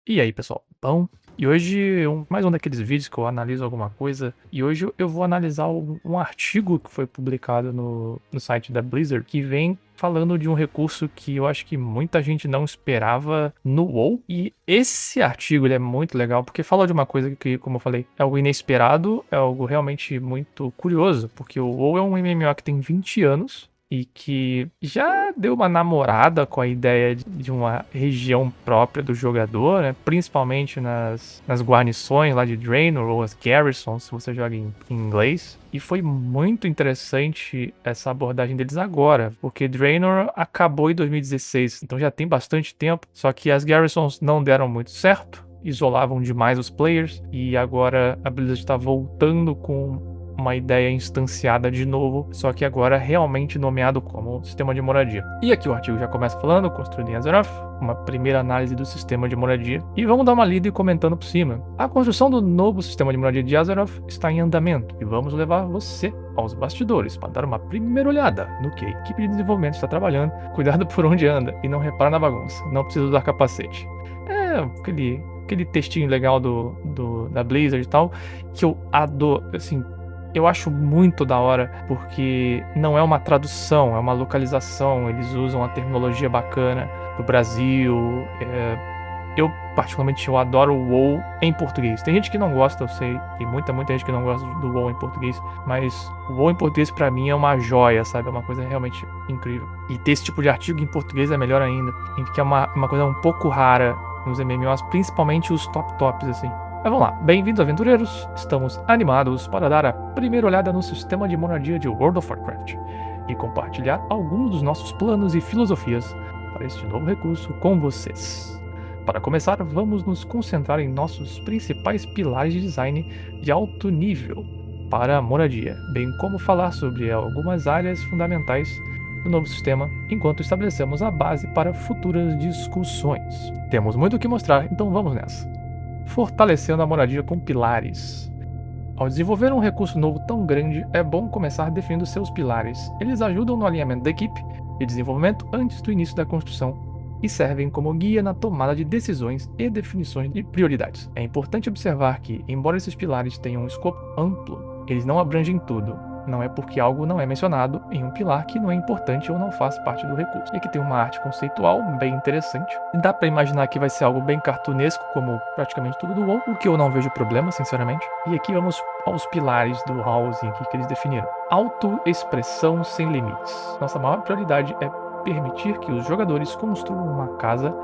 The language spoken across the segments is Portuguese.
E aí, pessoal? Bom, e hoje mais um daqueles vídeos que eu analiso alguma coisa, e hoje eu vou analisar um artigo que foi publicado no site da Blizzard, que vem falando de um recurso que eu acho que muita gente não esperava no WoW, e esse artigo ele é muito legal, porque fala de uma coisa que, como eu falei, é algo inesperado, é algo realmente muito curioso, porque o WoW é um MMO que tem 20 anos, e que já deu uma namorada com a ideia de uma região própria do jogador, né? Principalmente nas guarnições lá de Draenor, ou as Garrisons, se você joga em inglês. E foi muito interessante essa abordagem deles agora, porque Draenor acabou em 2016, então já tem bastante tempo, só que as Garrisons não deram muito certo, isolavam demais os players, e agora a Blizzard está voltando com uma ideia instanciada de novo, só que agora realmente nomeado como sistema de moradia. E aqui o artigo já começa falando, construindo em Azeroth, uma primeira análise do sistema de moradia, e vamos dar uma lida e comentando por cima. A construção do novo sistema de moradia de Azeroth está em andamento, e vamos levar você aos bastidores para dar uma primeira olhada no que a equipe de desenvolvimento está trabalhando. Cuidado por onde anda e não repara na bagunça, não precisa usar capacete. É aquele textinho legal da Blizzard e tal, que eu adoro, assim. Eu acho muito da hora, porque não é uma tradução, é uma localização, eles usam a terminologia bacana do Brasil. Eu, particularmente, eu adoro o WoW em português. Tem gente que não gosta, eu sei, tem muita gente que não gosta do WoW em português, mas o WoW em português pra mim é uma joia, sabe? É uma coisa realmente incrível. E ter esse tipo de artigo em português é melhor ainda, que é uma coisa um pouco rara nos MMOs, principalmente os tops, assim. Mas vamos lá, bem-vindos aventureiros, estamos animados para dar a primeira olhada no sistema de moradia de World of Warcraft e compartilhar alguns dos nossos planos e filosofias para este novo recurso com vocês. Para começar, vamos nos concentrar em nossos principais pilares de design de alto nível para a moradia, bem como falar sobre algumas áreas fundamentais do novo sistema, enquanto estabelecemos a base para futuras discussões. Temos muito o que mostrar, então vamos nessa. Fortalecendo a moradia com pilares. Ao desenvolver um recurso novo tão grande, é bom começar definindo seus pilares. Eles ajudam no alinhamento da equipe de desenvolvimento antes do início da construção e servem como guia na tomada de decisões e definições de prioridades. É importante observar que, embora esses pilares tenham um escopo amplo, eles não abrangem tudo. Não é porque algo não é mencionado em um pilar que não é importante ou não faz parte do recurso. E aqui tem uma arte conceitual bem interessante. Dá pra imaginar que vai ser algo bem cartunesco, como praticamente tudo do WoW, o que eu não vejo problema, sinceramente. E aqui vamos aos pilares do housing que eles definiram. Autoexpressão sem limites. Nossa maior prioridade é permitir que os jogadores construam uma casa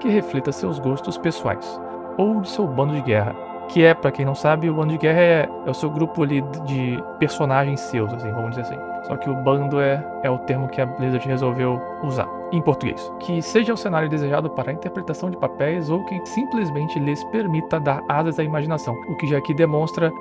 que reflita seus gostos pessoais, ou de seu bando de guerra. Que é, pra quem não sabe, o bando de guerra é o seu grupo ali de personagens seus, assim, vamos dizer assim. Só que o bando é o termo que a Blizzard resolveu usar, em português. Que seja o cenário desejado para a interpretação de papéis ou que simplesmente lhes permita dar asas à imaginação. O que já aqui demonstra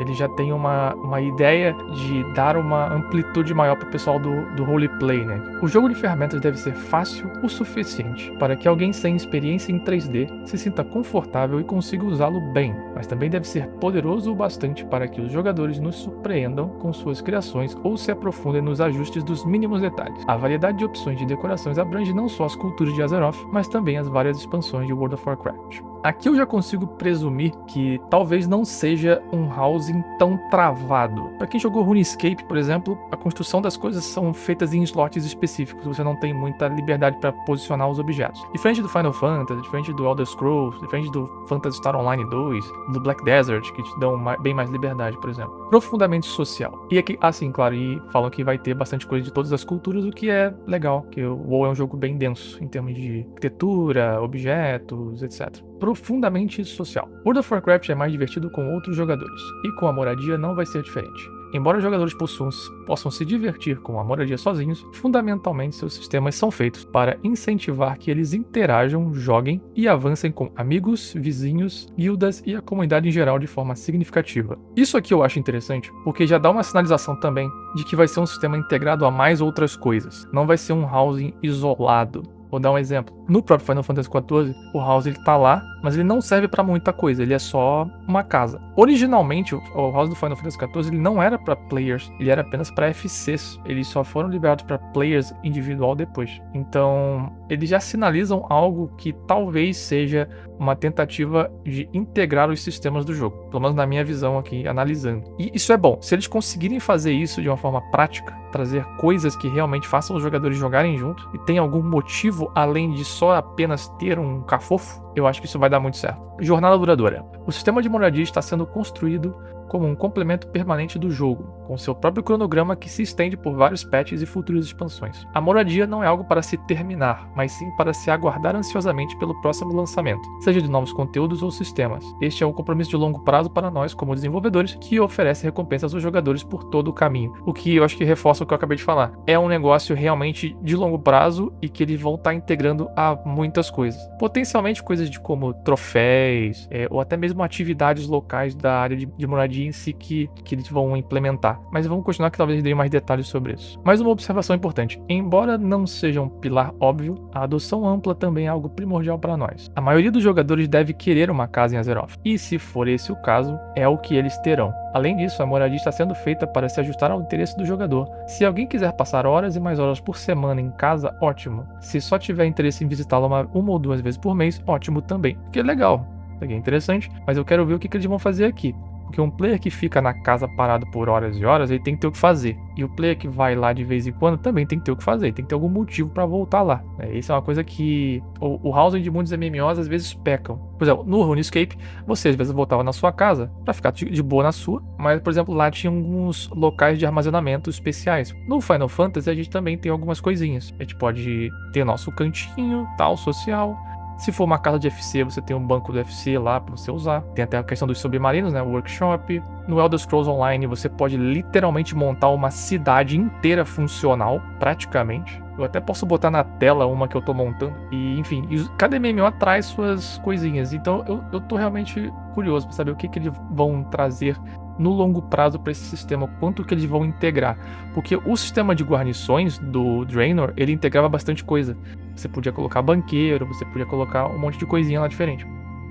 ele já tem uma ideia de dar uma amplitude maior para o pessoal do roleplay, né? O jogo de ferramentas deve ser fácil o suficiente para que alguém sem experiência em 3D se sinta confortável e consiga usá-lo bem, mas também deve ser poderoso o bastante para que os jogadores nos surpreendam com suas criações ou se aprofundem nos ajustes dos mínimos detalhes. A variedade de opções de decorações abrange não só as culturas de Azeroth, mas também as várias expansões de World of Warcraft. Aqui eu já consigo presumir que talvez não seja um housing tão travado. Para quem jogou RuneScape, por exemplo, a construção das coisas são feitas em slots específicos, você não tem muita liberdade para posicionar os objetos. Diferente do Final Fantasy, diferente do Elder Scrolls, diferente do Phantasy Star Online 2, do Black Desert, que te dão bem mais liberdade, por exemplo. Profundamente social. E aqui, assim, claro, e falam que vai ter bastante coisa de todas as culturas, o que é legal, que o WoW é um jogo bem denso em termos de arquitetura, objetos, etc. Profundamente social. World of Warcraft é mais divertido com outros jogadores, e com a moradia não vai ser diferente. Embora os jogadores possam se divertir com a moradia sozinhos, fundamentalmente seus sistemas são feitos para incentivar que eles interajam, joguem e avancem com amigos, vizinhos, guildas e a comunidade em geral de forma significativa. Isso aqui eu acho interessante, porque já dá uma sinalização também de que vai ser um sistema integrado a mais outras coisas. Não vai ser um housing isolado. Vou dar um exemplo. No próprio Final Fantasy XIV, o House ele tá lá, mas ele não serve pra muita coisa, ele é só uma casa. Originalmente, o House do Final Fantasy XIV ele não era pra players, ele era apenas pra FCs. Eles só foram liberados pra players individual depois. Então, eles já sinalizam algo que talvez seja uma tentativa de integrar os sistemas do jogo, pelo menos na minha visão aqui, analisando. E isso é bom. Se eles conseguirem fazer isso de uma forma prática, trazer coisas que realmente façam os jogadores jogarem junto e tem algum motivo além de só apenas ter um cafofo, eu acho que isso vai dar muito certo. Jornada duradoura. O sistema de moradia está sendo construído como um complemento permanente do jogo, com seu próprio cronograma que se estende por vários patches e futuras expansões. A moradia não é algo para se terminar, mas sim para se aguardar ansiosamente pelo próximo lançamento, seja de novos conteúdos ou sistemas. Este é um compromisso de longo prazo para nós, como desenvolvedores, que oferece recompensas aos jogadores por todo o caminho. O que eu acho que reforça o que eu acabei de falar. É um negócio realmente de longo prazo e que eles vão estar integrando a muitas coisas. Potencialmente coisas de como troféus, ou até mesmo atividades locais da área de moradia em si que eles vão implementar. Mas vamos continuar que talvez dê mais detalhes sobre isso. Mais uma observação importante. Embora não seja um pilar óbvio, a adoção ampla também é algo primordial para nós. A maioria dos jogadores deve querer uma casa em Azeroth. E se for esse o caso, é o que eles terão. Além disso, a moradia está sendo feita para se ajustar ao interesse do jogador. Se alguém quiser passar horas e mais horas por semana em casa, ótimo. Se só tiver interesse em visitá-la uma ou duas vezes por mês, ótimo também. Que legal. Isso aqui é interessante, mas eu quero ver o que eles vão fazer aqui. Porque um player que fica na casa parado por horas e horas, ele tem que ter o que fazer. E o player que vai lá de vez em quando também tem que ter o que fazer. Tem que ter algum motivo pra voltar lá. Isso é uma coisa que o housing de muitos MMOs às vezes pecam. Por exemplo, no RuneScape, você às vezes voltava na sua casa pra ficar de boa na sua. Mas, por exemplo, lá tinha alguns locais de armazenamento especiais. No Final Fantasy a gente também tem algumas coisinhas. A gente pode ter nosso cantinho, tal, social. Se for uma casa de FC, você tem um banco do FC lá para você usar. Tem até a questão dos submarinos, né? O workshop. No Elder Scrolls Online, você pode literalmente montar uma cidade inteira funcional, praticamente. Eu até posso botar na tela uma que eu tô montando. E, enfim, cada MMO traz suas coisinhas. Então, eu tô realmente curioso para saber o que eles vão trazer no longo prazo para esse sistema, quanto que eles vão integrar. Porque o sistema de guarnições do Draenor, ele integrava bastante coisa. Você podia colocar banqueiro, você podia colocar um monte de coisinha lá diferente.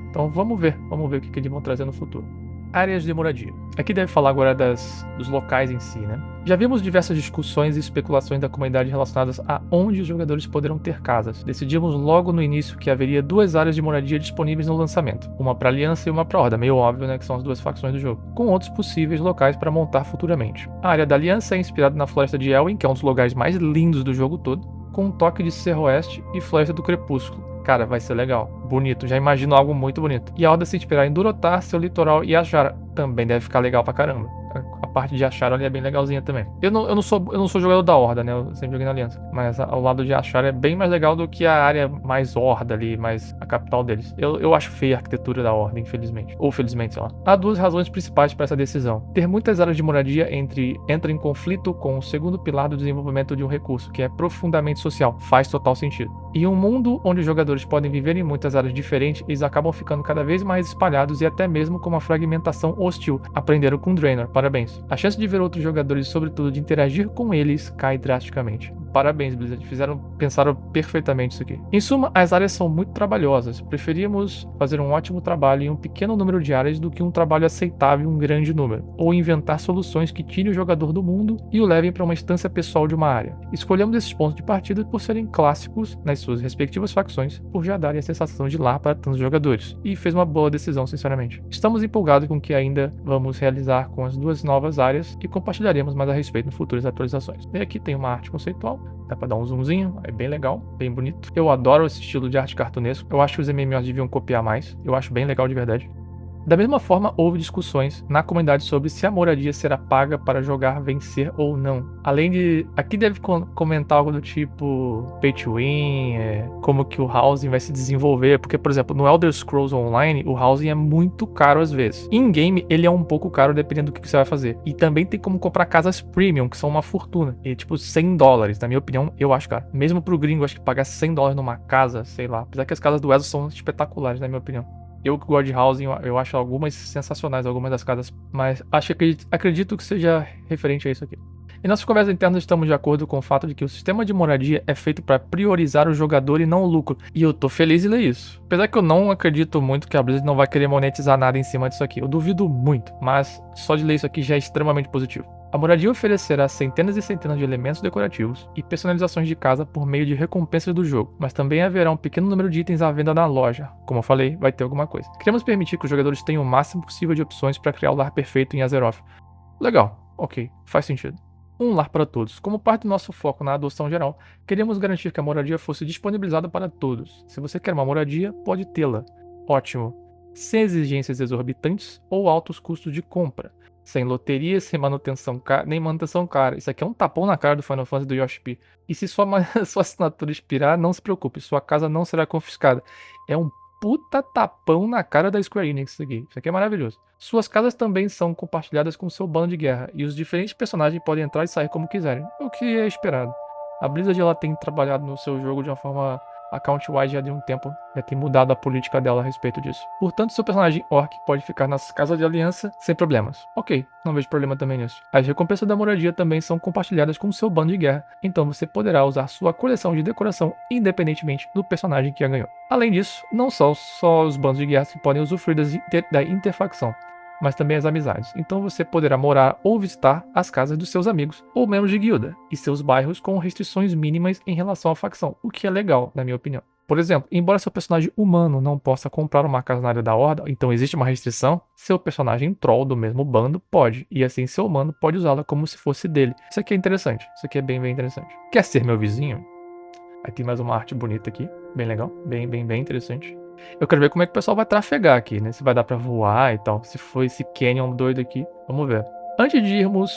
Então vamos ver o que eles vão trazer no futuro. Áreas de moradia. Aqui deve falar agora dos locais em si, né? Já vimos diversas discussões e especulações da comunidade relacionadas a onde os jogadores poderão ter casas. Decidimos logo no início que haveria duas áreas de moradia disponíveis no lançamento, uma para Aliança e uma para Horda, meio óbvio, né, que são as duas facções do jogo, com outros possíveis locais para montar futuramente. A área da Aliança é inspirada na Floresta de Elwyn, que é um dos lugares mais lindos do jogo todo, com um toque de Cerro Oeste e Floresta do Crepúsculo. Cara, vai ser legal. Bonito, já imagino algo muito bonito. E a Horda se inspirar em Durotar, seu litoral e Azshara. Também deve ficar legal pra caramba. A parte de Azshara ali é bem legalzinha também. Eu não sou jogador da Horda, né? Eu sempre joguei na Aliança. Mas ao lado de Azshara é bem mais legal do que a área mais Horda ali, mais a capital deles. Eu acho feia a arquitetura da Horda, infelizmente. Ou felizmente, sei lá. Há duas razões principais para essa decisão. Ter muitas áreas de moradia entra em conflito com o segundo pilar do desenvolvimento de um recurso, que é profundamente social. Faz total sentido. Em um mundo onde os jogadores podem viver em muitas áreas diferentes, eles acabam ficando cada vez mais espalhados e até mesmo com uma fragmentação hostil. Aprenderam com Draenor, parabéns. A chance de ver outros jogadores e, sobretudo, de interagir com eles cai drasticamente. Parabéns, Blizzard. Pensaram perfeitamente isso aqui. Em suma, as áreas são muito trabalhosas. Preferimos fazer um ótimo trabalho em um pequeno número de áreas do que um trabalho aceitável em um grande número. Ou inventar soluções que tirem o jogador do mundo e o levem para uma instância pessoal de uma área. Escolhemos esses pontos de partida por serem clássicos nas suas respectivas facções, por já darem a sensação de lar para tantos jogadores. E fez uma boa decisão, sinceramente. Estamos empolgados com o que ainda vamos realizar com as duas novas áreas e compartilharemos mais a respeito em futuras atualizações. E aqui tem uma arte conceitual. Dá pra dar um zoomzinho, é bem legal, bem bonito. Eu adoro esse estilo de arte cartunesco. Eu acho que os MMOs deviam copiar mais. Eu acho bem legal de verdade. Da mesma forma, houve discussões na comunidade sobre se a moradia será paga para jogar, vencer ou não. Além de... Aqui deve comentar algo do tipo pay to win, como que o housing vai se desenvolver. Porque, por exemplo, no Elder Scrolls Online, o housing é muito caro às vezes. In-game, ele é um pouco caro dependendo do que você vai fazer. E também tem como comprar casas premium, que são uma fortuna. E tipo, $100, na minha opinião, eu acho caro. Mesmo pro gringo, acho que pagar $100 numa casa, sei lá. Apesar que as casas do ESO são espetaculares, na minha opinião. Eu que gosto de housing, eu acho algumas sensacionais, algumas das casas, mas acredito que seja referente a isso aqui. Em nossas conversas internas estamos de acordo com o fato de que o sistema de moradia é feito para priorizar o jogador e não o lucro. E eu tô feliz em ler isso. Apesar que eu não acredito muito que a Blizzard não vai querer monetizar nada em cima disso aqui. Eu duvido muito, mas só de ler isso aqui já é extremamente positivo. A moradia oferecerá centenas e centenas de elementos decorativos e personalizações de casa por meio de recompensas do jogo, mas também haverá um pequeno número de itens à venda na loja. Como eu falei, vai ter alguma coisa. Queremos permitir que os jogadores tenham o máximo possível de opções para criar o lar perfeito em Azeroth. Legal, ok, faz sentido. Um lar para todos. Como parte do nosso foco na adoção geral, queríamos garantir que a moradia fosse disponibilizada para todos. Se você quer uma moradia, pode tê-la. Ótimo. Sem exigências exorbitantes ou altos custos de compra. Sem loteria, sem manutenção nem manutenção cara. Isso aqui é um tapão na cara do Final Fantasy do Yoshi P. E se sua assinatura expirar, não se preocupe, sua casa não será confiscada. É um puta tapão na cara da Square Enix isso aqui. Isso aqui é maravilhoso. Suas casas também são compartilhadas com seu bando de guerra, e os diferentes personagens podem entrar e sair como quiserem, o que é esperado. A Blizzard ela tem trabalhado no seu jogo de uma forma account-wide já de um tempo, já tem mudado a política dela a respeito disso. Portanto, seu personagem Orc pode ficar nas casas de aliança sem problemas. Ok, não vejo problema também nisso. As recompensas da moradia também são compartilhadas com seu bando de guerra, então você poderá usar sua coleção de decoração independentemente do personagem que a ganhou. Além disso, não são só os bandos de guerra que podem usufruir da interfacção, mas também as amizades. Então você poderá morar ou visitar as casas dos seus amigos ou membros de guilda e seus bairros com restrições mínimas em relação à facção, o que é legal, na minha opinião. Por exemplo, embora seu personagem humano não possa comprar uma casa na área da Horda, então existe uma restrição, seu personagem troll do mesmo bando pode, e assim seu humano pode usá-la como se fosse dele. Isso aqui é interessante, isso aqui é bem interessante. Quer ser meu vizinho? Aí tem mais uma arte bonita aqui, bem legal, bem interessante. Eu quero ver como é que o pessoal vai trafegar aqui, né? Se vai dar pra voar e tal. Se for esse canyon doido aqui, vamos ver. Antes de irmos...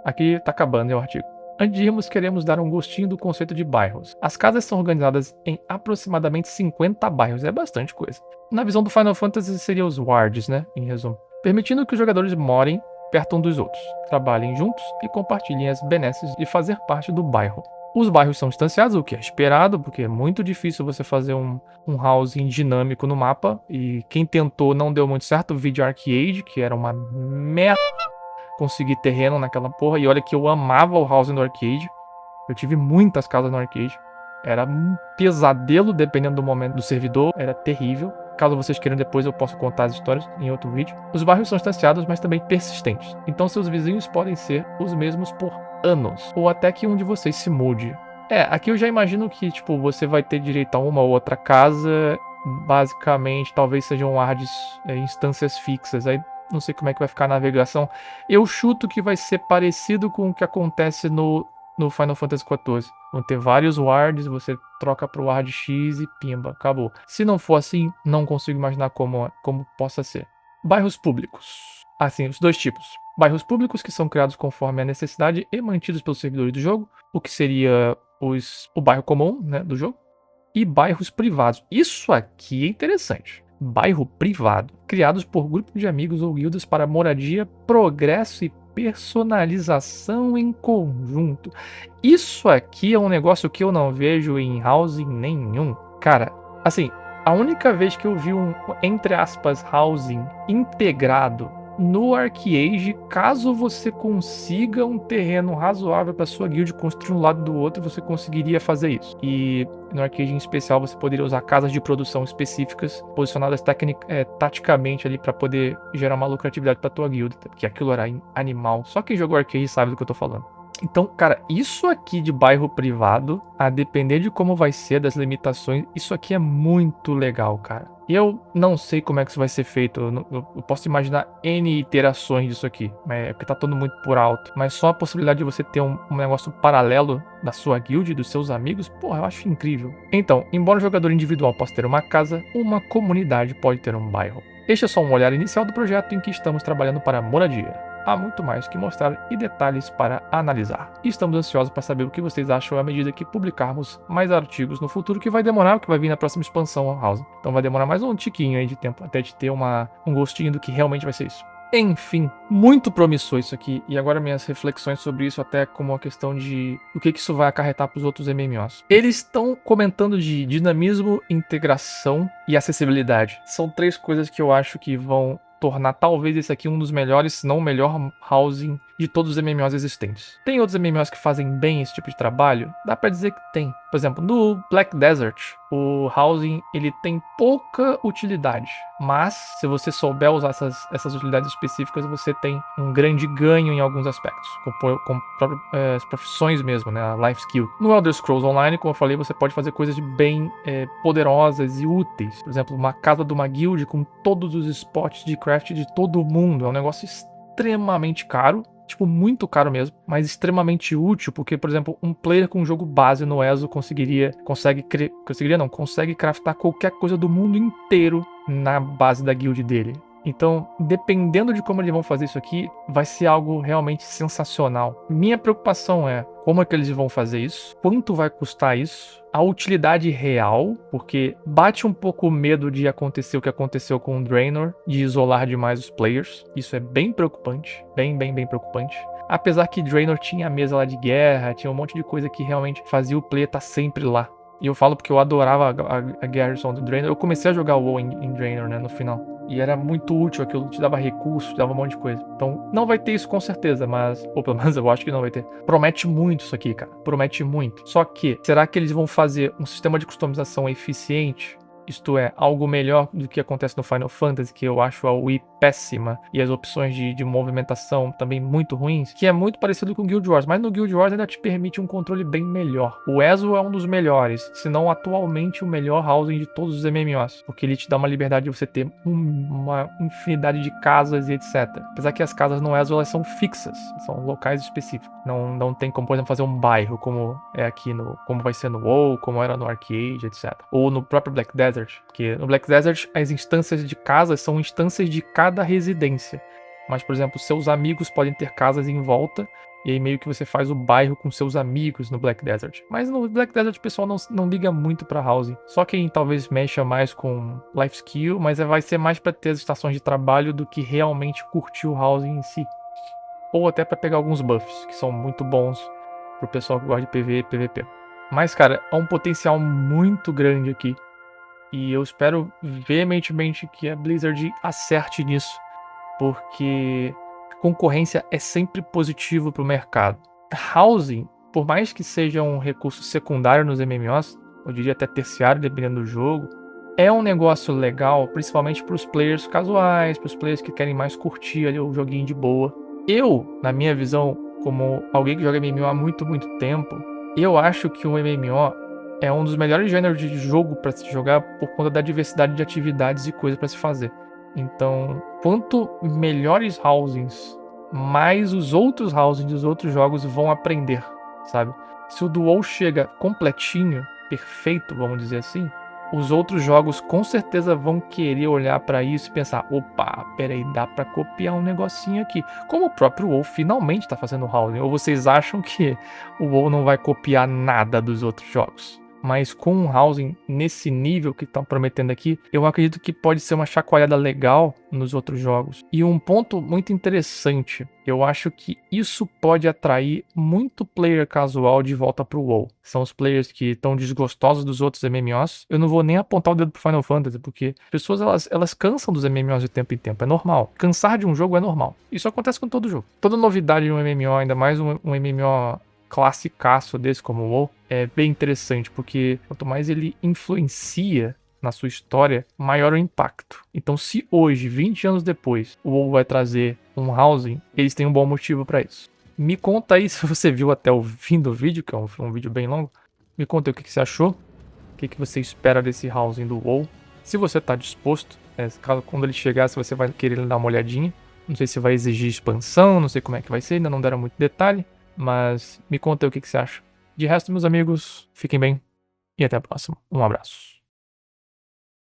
Aqui tá acabando, o artigo. Antes de irmos, queremos dar um gostinho do conceito de bairros. As casas são organizadas em aproximadamente 50 bairros, é bastante coisa. Na visão do Final Fantasy, seriam os wards, né? Em resumo. Permitindo que os jogadores morem perto um dos outros, trabalhem juntos e compartilhem as benesses de fazer parte do bairro. Os bairros são distanciados, o que é esperado, porque é muito difícil você fazer um housing dinâmico no mapa. E quem tentou não deu muito certo. O vídeo Arcade, que era uma merda conseguir terreno naquela porra. E olha que eu amava o housing do Arcade. Eu tive muitas casas no Arcade. Era um pesadelo dependendo do momento do servidor. Era terrível. Caso vocês queiram depois eu posso contar as histórias em outro vídeo. Os bairros são distanciados, mas também persistentes. Então seus vizinhos podem ser os mesmos por anos, ou até que um de vocês se mude. Aqui eu já imagino que, tipo, você vai ter direito a uma ou outra casa, basicamente, talvez sejam wards, instâncias fixas, aí não sei como é que vai ficar a navegação. Eu chuto que vai ser parecido com o que acontece no Final Fantasy XIV. Vão ter vários wards, você troca pro ward X e pimba, acabou. Se não for assim, não consigo imaginar como possa ser. Bairros públicos. Assim, os dois tipos. Bairros públicos que são criados conforme a necessidade e mantidos pelos servidores do jogo, o que seria o bairro comum, né, do jogo, e bairros privados. Isso aqui é interessante. Bairro privado, criados por grupos de amigos ou guildas para moradia, progresso e personalização em conjunto. Isso aqui é um negócio que eu não vejo em housing nenhum. Cara, assim, a única vez que eu vi um, entre aspas, housing integrado no Arcade, caso você consiga um terreno razoável para sua guild construir um lado do outro, você conseguiria fazer isso. E no Arcade em especial, você poderia usar casas de produção específicas, posicionadas taticamente ali para poder gerar uma lucratividade para tua guild, porque aquilo era animal. Só quem jogou Arcade sabe do que eu tô falando. Então, cara, isso aqui de bairro privado, a depender de como vai ser, das limitações, isso aqui é muito legal, cara. E eu não sei como é que isso vai ser feito, eu posso imaginar N iterações disso aqui, porque tá todo muito por alto. Mas só a possibilidade de você ter um negócio paralelo da sua guild, dos seus amigos, porra, eu acho incrível. Então, embora o jogador individual possa ter uma casa, uma comunidade pode ter um bairro. Este é só um olhar inicial do projeto em que estamos trabalhando para a moradia. Há muito mais que mostrar e detalhes para analisar. E estamos ansiosos para saber o que vocês acham à medida que publicarmos mais artigos no futuro, que vai demorar, que vai vir na próxima expansão ao House. Então vai demorar mais um tiquinho aí de tempo até de ter um gostinho do que realmente vai ser isso. Enfim, muito promissor isso aqui, e agora minhas reflexões sobre isso, até como uma questão de o que isso vai acarretar para os outros MMOs. Eles estão comentando de dinamismo, integração e acessibilidade. São três coisas que eu acho que vão tornar talvez esse aqui um dos melhores, se não o melhor housing de todos os MMOs existentes. Tem outros MMOs que fazem bem esse tipo de trabalho? Dá pra dizer que tem. Por exemplo, no Black Desert, o housing ele tem pouca utilidade, mas se você souber usar essas utilidades específicas, você tem um grande ganho em alguns aspectos, com as profissões mesmo, né, a life skill. No Elder Scrolls Online, como eu falei, você pode fazer coisas bem poderosas e úteis. Por exemplo, uma casa de uma guild com todos os spots de craft de todo mundo. É um negócio extremamente caro. Tipo, muito caro mesmo, mas extremamente útil, porque, por exemplo, um player com um jogo base no ESO consegue craftar qualquer coisa do mundo inteiro na base da guild dele. Então, dependendo de como eles vão fazer isso aqui, vai ser algo realmente sensacional. Minha preocupação é como é que eles vão fazer isso, quanto vai custar isso, a utilidade real, porque bate um pouco o medo de acontecer o que aconteceu com o Draenor, de isolar demais os players. Isso é bem preocupante, bem preocupante. Apesar que Draenor tinha a mesa lá de guerra, tinha um monte de coisa que realmente fazia o player estar sempre lá. E eu falo porque eu adorava a Garrison do Draenor. Eu comecei a jogar o WoW em Draenor, né, no final. E era muito útil aquilo, te dava recursos, te dava um monte de coisa. Então, não vai ter isso com certeza, mas... Ou pelo menos eu acho que não vai ter. Promete muito isso aqui, cara. Promete muito. Só que, será que eles vão fazer um sistema de customização eficiente? Isto é, algo melhor do que acontece no Final Fantasy, que eu acho a UI péssima, e as opções de movimentação também muito ruins, que é muito parecido com o Guild Wars, mas no Guild Wars ainda te permite um controle bem melhor. O ESO é um dos melhores, se não atualmente o melhor housing de todos os MMOs, porque ele te dá uma liberdade de você ter uma infinidade de casas e etc. Apesar que as casas no ESO elas são fixas, são locais específicos. Não tem como, por exemplo, fazer um bairro, como é aqui como vai ser no WoW, como era no Arcade, etc. Ou no próprio Black Desert, porque no Black Desert as instâncias de casas são instâncias de cada residência. Mas, por exemplo, seus amigos podem ter casas em volta, e aí meio que você faz o bairro com seus amigos no Black Desert. Mas no Black Desert o pessoal não liga muito pra housing. Só quem talvez mexa mais com life skill, mas vai ser mais pra ter as estações de trabalho do que realmente curtir o housing em si. Ou até pra pegar alguns buffs, que são muito bons pro pessoal que gosta de PvE e PvP. Mas, cara, há um potencial muito grande aqui. E eu espero veementemente que a Blizzard acerte nisso, porque concorrência é sempre positivo para o mercado. Housing, por mais que seja um recurso secundário nos MMOs, eu diria até terciário, dependendo do jogo, é um negócio legal, principalmente para os players casuais, para os players que querem mais curtir ali o joguinho de boa. Eu, na minha visão, como alguém que joga MMO há muito tempo, eu acho que o MMO é um dos melhores gêneros de jogo para se jogar por conta da diversidade de atividades e coisas para se fazer. Então, quanto melhores housings, mais os outros housings dos outros jogos vão aprender, sabe? Se o do WoW chega completinho, perfeito, vamos dizer assim, os outros jogos com certeza vão querer olhar para isso e pensar: opa, peraí, dá para copiar um negocinho aqui. Como o próprio WoW finalmente está fazendo housing. Ou vocês acham que o WoW não vai copiar nada dos outros jogos? Mas com um housing nesse nível que estão prometendo aqui, eu acredito que pode ser uma chacoalhada legal nos outros jogos. E um ponto muito interessante, eu acho que isso pode atrair muito player casual de volta pro WoW. São os players que estão desgostosos dos outros MMOs. Eu não vou nem apontar o dedo pro Final Fantasy, porque as pessoas elas cansam dos MMOs de tempo em tempo, é normal. Cansar de um jogo é normal. Isso acontece com todo jogo. Toda novidade de um MMO, ainda mais um MMO classicaço desse como o WoW, é bem interessante, porque quanto mais ele influencia na sua história, maior o impacto. Então, se hoje, 20 anos depois, o WoW vai trazer um housing, eles têm um bom motivo para isso. Me conta aí se você viu até o fim do vídeo, que é um vídeo bem longo. Me conta aí o que você achou, o que você espera desse housing do WoW. Se você está disposto, quando ele chegar, se você vai querer dar uma olhadinha. Não sei se vai exigir expansão, não sei como é que vai ser, ainda não deram muito detalhe. Mas me conta aí o que você acha. De resto, meus amigos, fiquem bem e até a próxima. Um abraço.